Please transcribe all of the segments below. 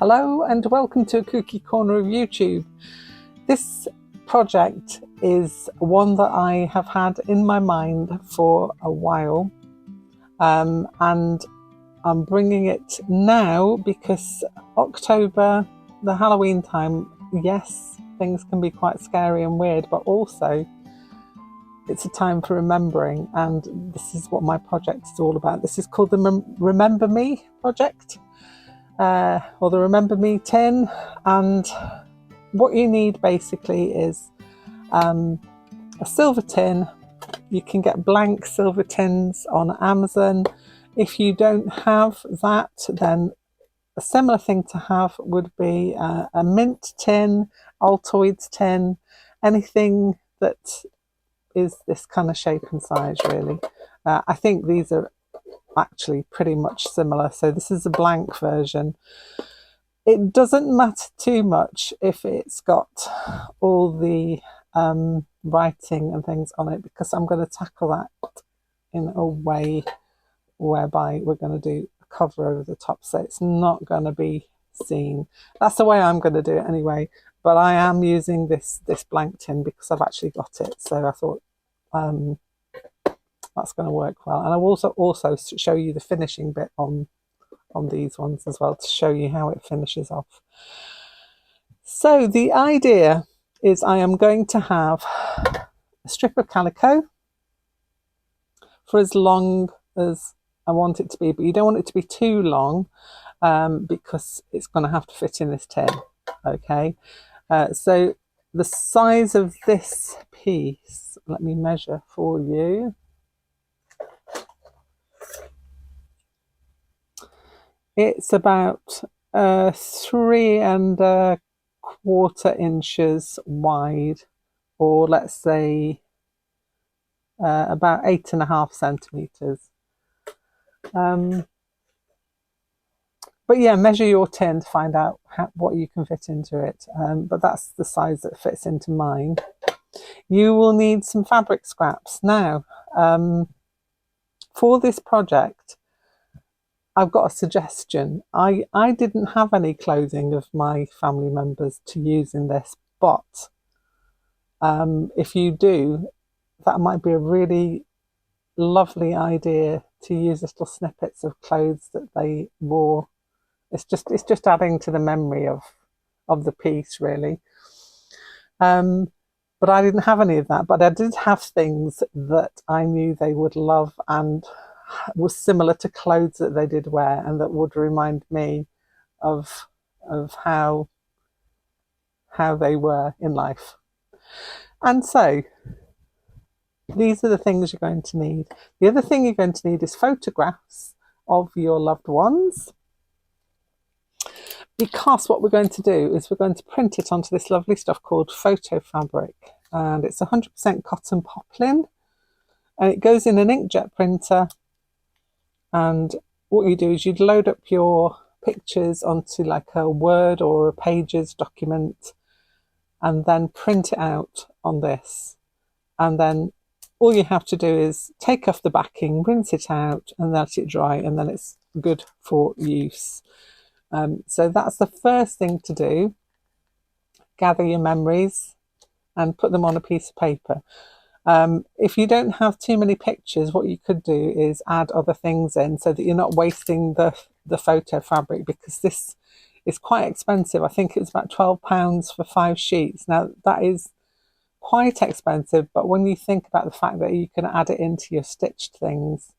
Hello and welcome to a Kooky corner of YouTube. This project is one that I have had in my mind for a while, and I'm bringing it now because October, the Halloween time, yes, things can be quite scary and weird, but also it's a time for remembering, and this is what my project is all about. This is called the Remember Me project. Or the Remember Me tin, and what you need basically is a silver tin. You can get blank silver tins on Amazon. If you don't have that, then a similar thing to have would be a mint tin, altoid tin, anything that is this kind of shape and size really. I think these are actually pretty much similar, so this is a blank version. It doesn't matter too much if it's got all the writing and things on it, because I'm going to tackle that in a way whereby we're going to do a cover over the top, so it's not going to be seen. That's the way I'm going to do it anyway, but I am using this blank tin because I've actually got it, so I thought that's going to work well. And I will also show you the finishing bit on these ones as well, to show you how it finishes off. So the idea is I am going to have a strip of calico for as long as I want it to be, but you don't want it to be too long because it's going to have to fit in this tin. Okay, so the size of this piece, let me measure for you. It's about 3¼ inches wide, or let's say about 8½ centimeters. But yeah, measure your tin to find out what you can fit into it. But that's the size that fits into mine. You will need some fabric scraps. Now, for this project, I've got a suggestion. I didn't have any clothing of my family members to use in this, but if you do, that might be a really lovely idea to use little snippets of clothes that they wore. It's just adding to the memory of the piece, really. But I didn't have any of that, but I did have things that I knew they would love and was similar to clothes that they did wear, and that would remind me of how they were in life. And so these are the things you're going to need. The other thing you're going to need is photographs of your loved ones, because what we're going to do is we're going to print it onto this lovely stuff called photo fabric, and it's 100% cotton poplin, and it goes in an inkjet printer. And what you do is you'd load up your pictures onto like a Word or a Pages document, and then print it out on this. And then all you have to do is take off the backing, rinse it out, and let it dry, and then it's good for use. So that's the first thing to do. Gather your memories and put them on a piece of paper. If you don't have too many pictures, what you could do is add other things in so that you're not wasting the photo fabric, because this is quite expensive. I think it's about £12 for 5 sheets. Now that is quite expensive, but when you think about the fact that you can add it into your stitched things,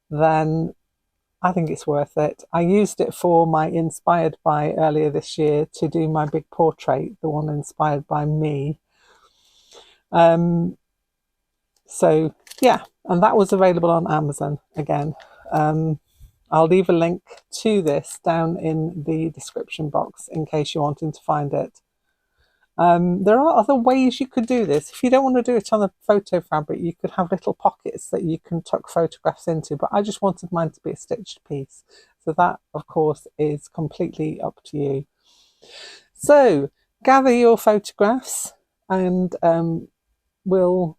then I think it's worth it. I used it for my Inspired By earlier this year to do my big portrait, the one inspired by me. So yeah, and that was available on Amazon again. I'll leave a link to this down in the description box in case you're wanting to find it. There are other ways you could do this. If you don't want to do it on a photo fabric, you could have little pockets that you can tuck photographs into, but I just wanted mine to be a stitched piece. So that, of course, is completely up to you. So gather your photographs, and we'll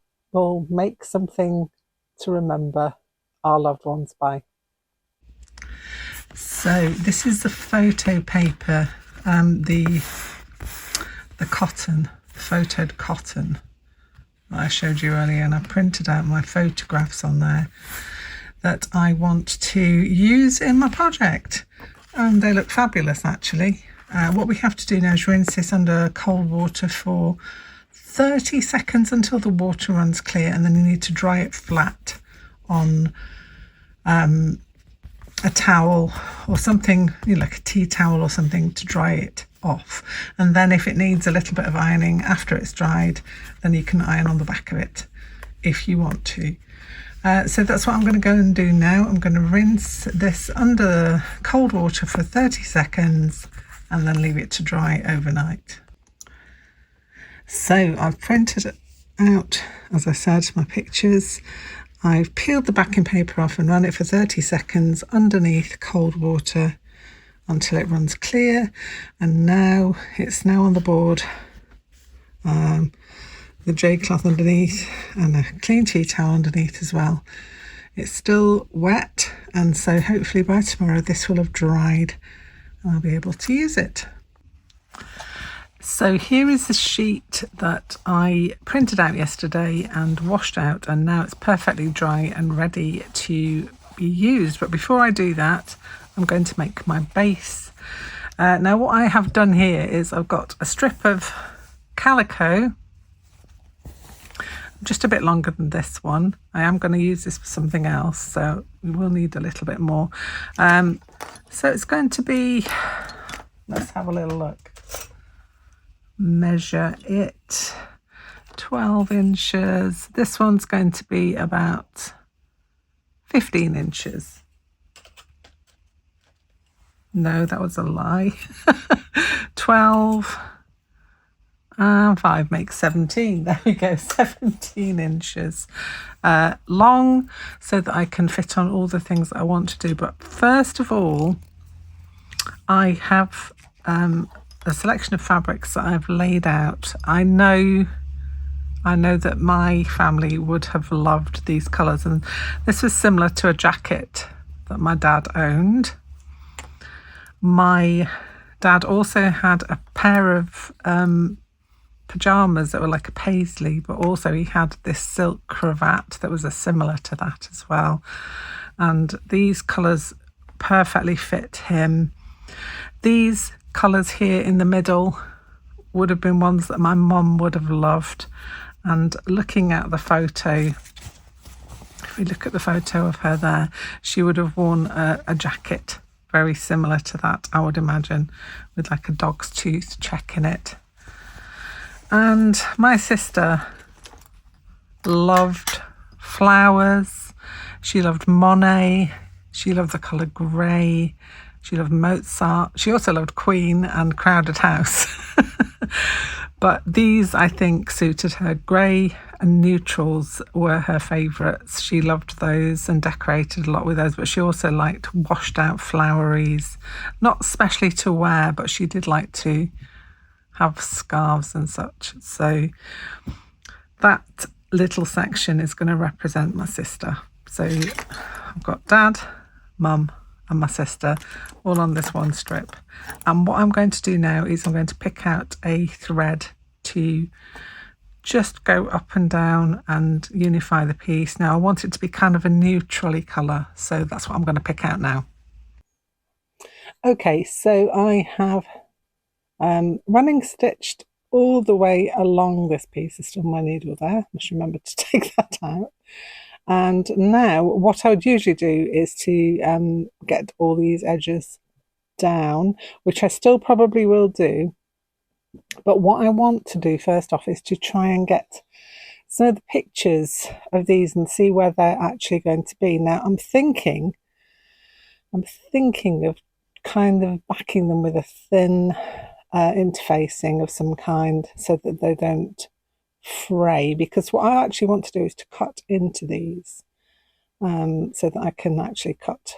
make something to remember our loved ones by. So this is the photo paper the cotton, photoed cotton that I showed you earlier, and I printed out my photographs on there that I want to use in my project, and they look fabulous actually. What we have to do now is rinse this under cold water for 30 seconds until the water runs clear, and then you need to dry it flat on a towel or something, like a tea towel or something, to dry it off. And then if it needs a little bit of ironing after it's dried, then you can iron on the back of it if you want to. So that's what I'm going to go and do now. I'm going to rinse this under cold water for 30 seconds and then leave it to dry overnight. So I've printed out, as I said, my pictures. I've peeled the backing paper off and run it for 30 seconds underneath cold water until it runs clear. And now it's on the board, the J cloth underneath and a clean tea towel underneath as well. It's still wet, and so hopefully by tomorrow this will have dried and I'll be able to use it. So here is the sheet that I printed out yesterday and washed out, and now it's perfectly dry and ready to be used. But before I do that, I'm going to make my base. Now what I have done here is I've got a strip of calico, just a bit longer than this one. I am going to use this for something else, so we will need a little bit more. So it's going to be, let's have a little look. Measure it, 12 inches. This one's going to be about 15 inches. No, that was a lie. 12 and 5 makes 17. There we go, 17 inches long, so that I can fit on all the things that I want to do. But first of all, I have a selection of fabrics that I've laid out. I know that my family would have loved these colours, and this was similar to a jacket that my dad owned. My dad also had a pair of pyjamas that were like a paisley, but also he had this silk cravat that was similar to that as well, and these colours perfectly fit him. These colours here in the middle would have been ones that my mum would have loved, and looking at the photo, if we look at the photo of her there, she would have worn a jacket very similar to that, I would imagine, with like a dog's tooth check in it. And my sister loved flowers, she loved Monet, she loved the colour grey, she loved Mozart. She also loved Queen and Crowded House. But these, I think, suited her. Grey and neutrals were her favourites. She loved those and decorated a lot with those. But she also liked washed out floweries. Not especially to wear, but she did like to have scarves and such. So that little section is going to represent my sister. So I've got Dad, Mum, and my sister all on this one strip. And what I'm going to do now is I'm going to pick out a thread to just go up and down and unify the piece. Now I want it to be kind of a neutrally colour, so that's what I'm going to pick out now. Okay, so I have running stitched all the way along this piece. There's still my needle there, I must remember to take that out. And now what I would usually do is to get all these edges down, which I still probably will do. But what I want to do first off is to try and get some of the pictures of these and see where they're actually going to be. Now I'm thinking of kind of backing them with a thin interfacing of some kind so that they don't fray, because what I actually want to do is to cut into these so that I can actually cut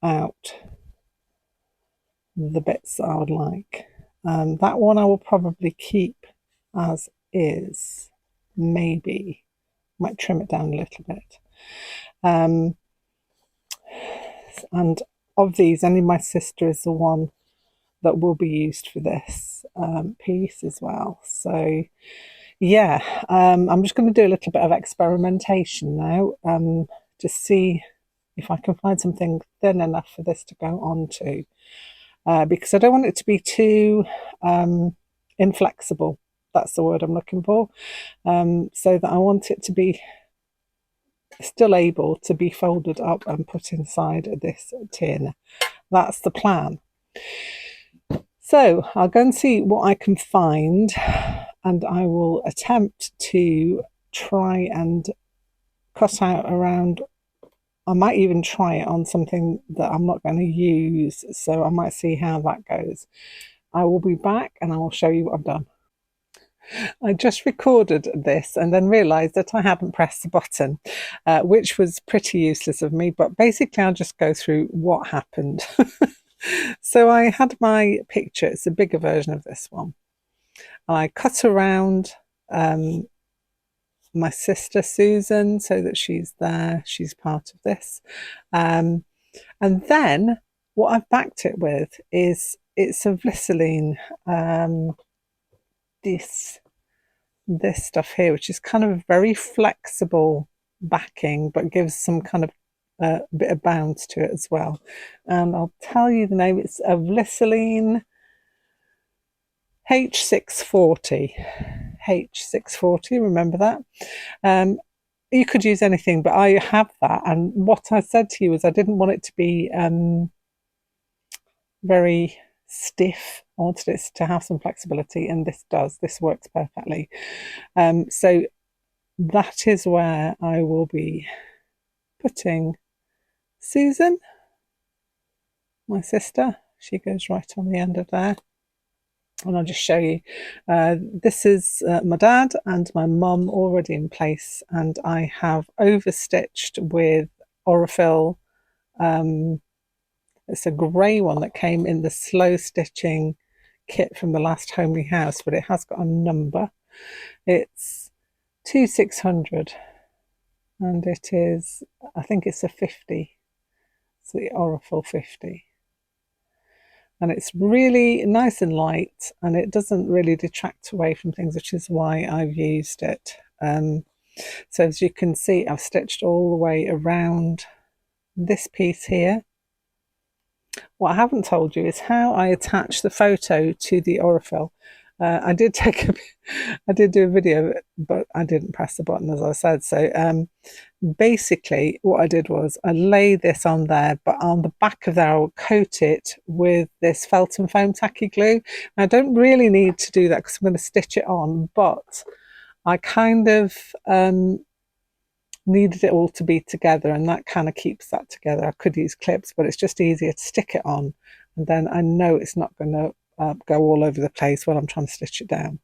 out the bits that I would like. That one I will probably keep as is, maybe might trim it down a little bit. And of these, only my sister is the one that will be used for this piece as well. So yeah, I'm just going to do a little bit of experimentation now to see if I can find something thin enough for this to go onto, because I don't want it to be too inflexible. That's the word I'm looking for. So that I want it to be still able to be folded up and put inside this tin. That's the plan. So I'll go and see what I can find, and I will attempt to try and cut out around. I might even try it on something that I'm not going to use, so I might see how that goes. I will be back and I will show you what I've done. I just recorded this and then realised that I hadn't pressed the button, which was pretty useless of me, but basically I'll just go through what happened. So I had my picture, it's a bigger version of this one. I cut around my sister Susan so that she's there, she's part of this. And then what I've backed it with is it's a Vliceline, this stuff here, which is kind of a very flexible backing, but gives some kind of bit of bounce to it as well. And I'll tell you the name, it's a Vliceline H640. H640, remember that? You could use anything, but I have that. And what I said to you was I didn't want it to be very stiff. I wanted it to have some flexibility, and this does. This works perfectly. So that is where I will be putting Susan, my sister. She goes right on the end of there. And I'll just show you. This is my dad and my mum already in place, and I have overstitched with Aurifil. It's a grey one that came in the slow stitching kit from the last homely house, but it has got a number. It's 2600, and it is, I think it's a 50. It's the Aurifil 50. And it's really nice and light, and it doesn't really detract away from things, which is why I've used it. So as you can see, I've stitched all the way around this piece here. What I haven't told you is how I attach the photo to the Aurifil. I did do a video, but I didn't press the button, as I said. So basically what I did was I lay this on there, but on the back of there I'll coat it with this felt and foam tacky glue. Now, I don't really need to do that because I'm going to stitch it on, but I kind of needed it all to be together, and that kind of keeps that together. I could use clips, but it's just easier to stick it on, and then I know it's not going to go all over the place while I'm trying to stitch it down.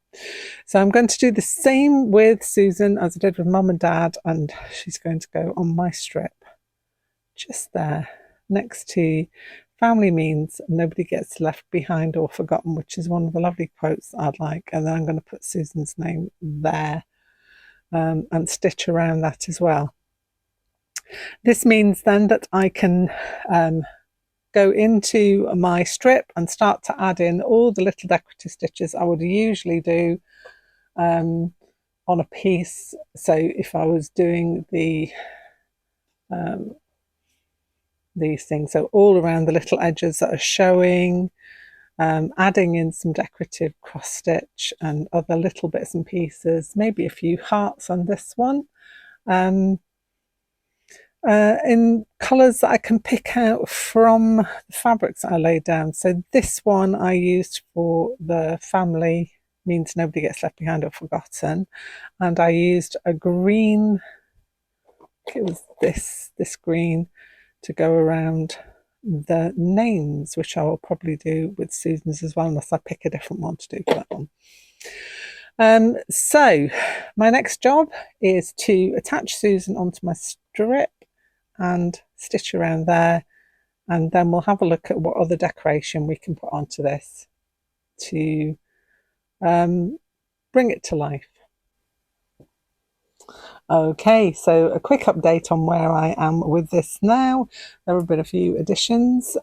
So I'm going to do the same with Susan as I did with Mum and Dad, and she's going to go on my strip just there next to family means nobody gets left behind or forgotten, which is one of the lovely quotes I'd like. And then I'm going to put Susan's name there and stitch around that as well. This means then that I can go into my strip and start to add in all the little decorative stitches I would usually do on a piece. So if I was doing these things, so all around the little edges that are showing, adding in some decorative cross stitch and other little bits and pieces, maybe a few hearts on this one. In colours that I can pick out from the fabrics that I laid down. So this one I used for the family means nobody gets left behind or forgotten, and I used a green, it was this green, to go around the names, which I will probably do with Susan's as well, unless I pick a different one to do for that one. So my next job is to attach Susan onto my strip and stitch around there, and then we'll have a look at what other decoration we can put onto this to bring it to life. Okay, so a quick update on where I am with this now. There have been a few additions.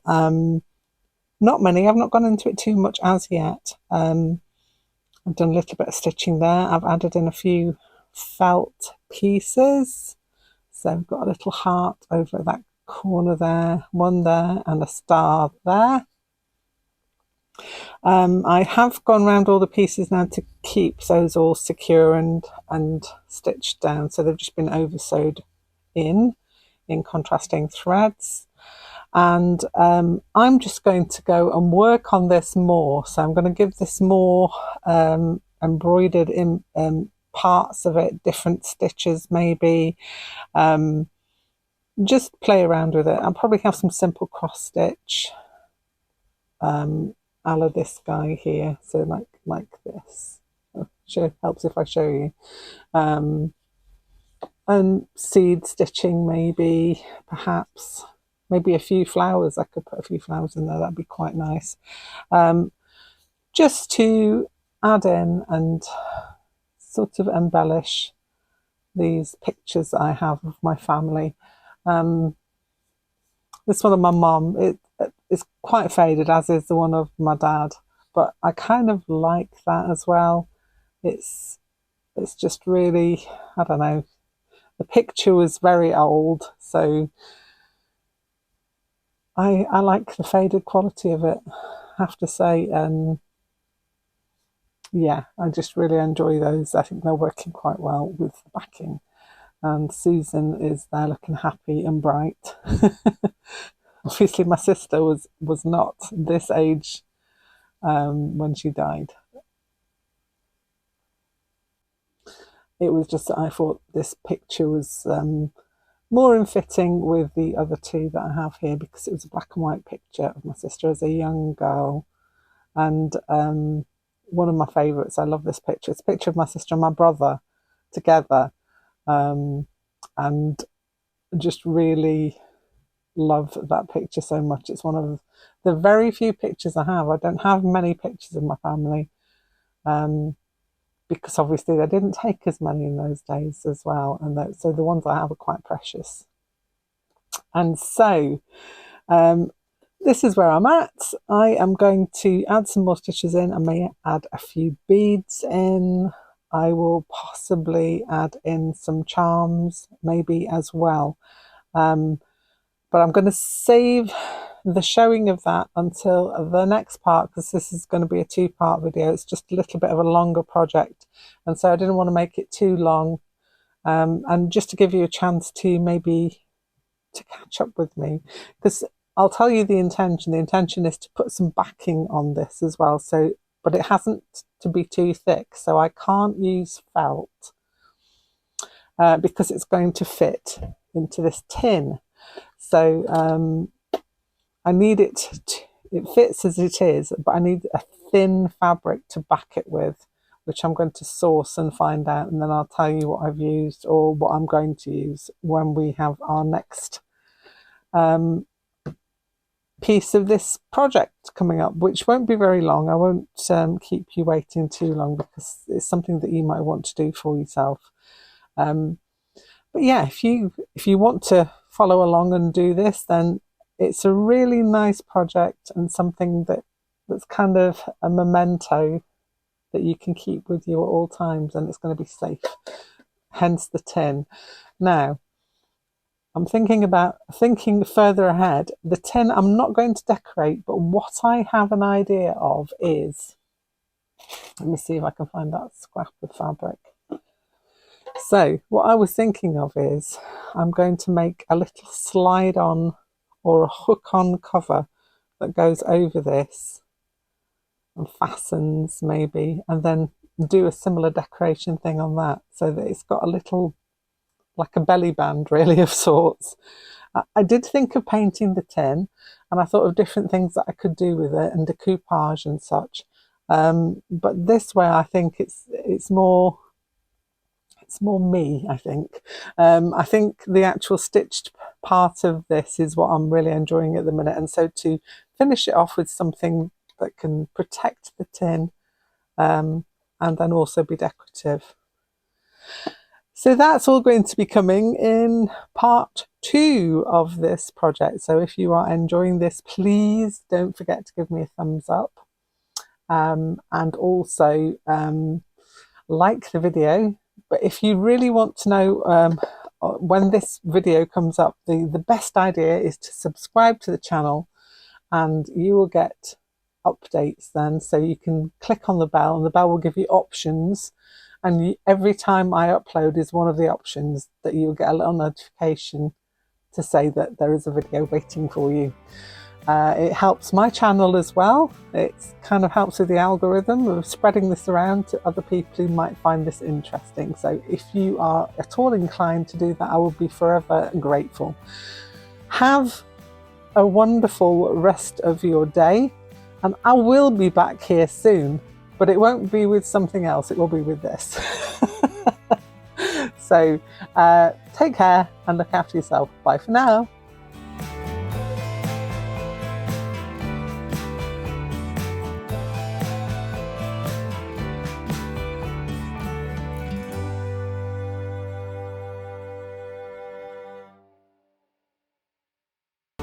Not many. I've not gone into it too much as yet. I've done a little bit of stitching there. I've added in a few felt pieces. So I've got a little heart over that corner there, one there, and a star there. I have gone around all the pieces now to keep those all secure and stitched down. So they've just been over sewed in contrasting threads. And I'm just going to go and work on this more. So I'm going to give this more embroidered in parts of it, different stitches maybe. Just play around with it. I'll probably have some simple cross stitch a la this guy here. So like this. Sure, helps if I show you. And seed stitching maybe, perhaps. Maybe a few flowers. I could put a few flowers in there. That'd be quite nice. Just to add in and sort of embellish these pictures that I have of my family. This one of my mum, it is quite faded, as is the one of my dad. But I kind of like that as well. It's just really, I don't know. The picture was very old, so I like the faded quality of it, I have to say. And yeah, I just really enjoy those. I think they're working quite well with the backing. And Susan is there looking happy and bright. Obviously, my sister was not this age when she died. It was just that I thought this picture was more in fitting with the other two that I have here, because it was a black and white picture of my sister as a young girl. And one of my favourites, I love this picture. It's a picture of my sister and my brother together. And just really love that picture so much. It's one of the very few pictures I have. I don't have many pictures of my family. Because obviously they didn't take as many in those days as well. And so the ones I have are quite precious. And so this is where I'm at. I am going to add some more stitches in. I may add a few beads in. I will possibly add in some charms maybe as well. But I'm going to save the showing of that until the next part, because this is going to be a two-part video. It's just a little bit of a longer project, and so I didn't want to make it too long, and just to give you a chance to maybe to catch up with me, because I'll tell you the intention is to put some backing on this as well, so but it hasn't to be too thick, so I can't use felt because it's going to fit into this tin. So I need it fits as it is, but I need a thin fabric to back it with, which I'm going to source and find out, and then I'll tell you what I've used or what I'm going to use when we have our next piece of this project coming up, which won't be very long. I won't keep you waiting too long, because it's something that you might want to do for yourself. But yeah, if you want to follow along and do this, then it's a really nice project and something that's kind of a memento that you can keep with you at all times, and it's going to be safe. Hence the tin. Now, I'm thinking further ahead. The tin I'm not going to decorate, but what I have an idea of is, let me see if I can find that scrap of fabric. So what I was thinking of is I'm going to make a little slide on or a hook on cover that goes over this and fastens maybe, and then do a similar decoration thing on that, so that it's got a little, like a belly band really of sorts. I did think of painting the tin, and I thought of different things that I could do with it and decoupage and such. But this way I think it's more me, I think. I think the actual stitched part of this is what I'm really enjoying at the minute. And so to finish it off with something that can protect the tin and then also be decorative. So that's all going to be coming in part 2 of this project. So if you are enjoying this, please don't forget to give me a thumbs up, and also like the video. But if you really want to know when this video comes up, the best idea is to subscribe to the channel, and you will get updates then. So you can click on the bell, and the bell will give you options, and every time I upload is one of the options that you'll get a little notification to say that there is a video waiting for you. It helps my channel as well. It kind of helps with the algorithm of spreading this around to other people who might find this interesting. So if you are at all inclined to do that, I will be forever grateful. Have a wonderful rest of your day, and I will be back here soon, but it won't be with something else, it will be with this. So take care and look after yourself. Bye for now.